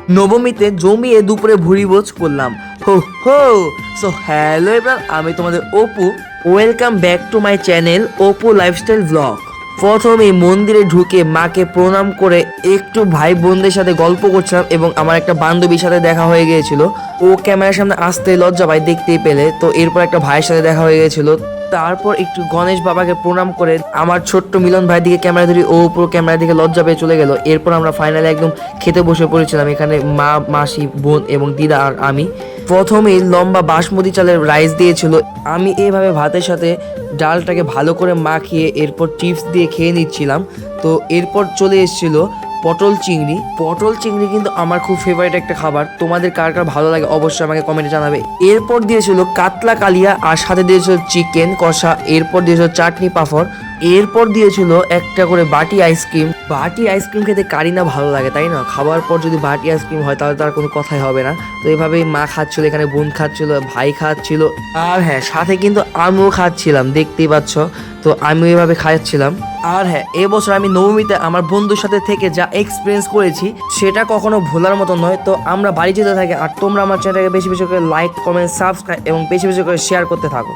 নবমীতে জমিয়ে দুপুরে ভুড়িভোজ করলাম। হো হো। সো হ্যালো এবার আমি তোমাদের Apu, welcome back to my channel Apu lifestyle blog. প্রথমে মন্দিরে ঢুকে মাকে প্রণাম করে একটু ভাই বোনদের সাথে গল্প করছিলাম এবং আমার একটা বান্ধবীর সাথে দেখা হয়ে গিয়েছিল। ও ক্যামেরার সামনে আসতে লজ্জা পায় দেখতেই পেলে, তো এরপর একটা ভাইয়ের সাথে দেখা হয়ে গিয়েছিল। তারপর একটু গণেশ বাবাকে প্রণাম করে আমার ছোট্ট মিলন ভাইয়ের দিকে ক্যামেরা ধরি, ও পুরো ক্যামেরার দিকে লজ্জা পেয়ে চলে গেল। এরপর আমরা ফাইনালি একদম খেতে বসে পড়েছিলাম, এখানে মা, মাসি, বোন এবং দিদা আর আমি। প্রথমেই লম্বা বাসমতি চালের রাইস দিয়েছিল। আমি এইভাবে ভাতের সাথে ডালটাকে ভালো করে মাখিয়ে এরপর চিপস দিয়ে খেয়ে নিচ্ছিলাম। তো এরপর চলে এসেছিল পটল চিংড়ি। পটল চিংড়ি কিন্তু আমার খুব ফেভারিট একটা খাবার, তোমাদের কার কার ভালো লাগে অবশ্যই আমাকে কমেন্টে জানাবে। এরপর দিয়েছিল কাতলা কালিয়া আর সাথে দিয়েছিল চিকেন কষা। এরপর দিয়েছিল চাটনি পাঁপড়। এরপর দিয়েছিল একটা করে বাটি আইসক্রিম। বাটি আইসক্রিম খেতে কারি না ভালো লাগে, তাই না? খাবার পর যদি বাটি আইসক্রিম হয় তাহলে তার কোনো কথাই হবে না। তো এভাবেই মা খাচ্ছিল, এখানে বোন খাচ্ছিল, ভাই খাচ্ছিল, আর হ্যাঁ সাথে কিন্তু আমিও খাচ্ছিলাম, দেখতেই পাচ্ছ। তো আমিও এভাবে খাচ্ছিলাম। আর হ্যাঁ, এবছর আমি নবমীতে আমার বন্ধুর সাথে থেকে যা এক্সপিরিয়েন্স করেছি সেটা কখনো ভোলার মতো নয়। তো আমরা বাড়ি যেতে থাকি, আর তোমরা আমার চ্যানেলটাকে বেশি বেশি করে লাইক, কমেন্ট, সাবস্ক্রাইব এবং বেশি বেশি করে শেয়ার করতে থাকো।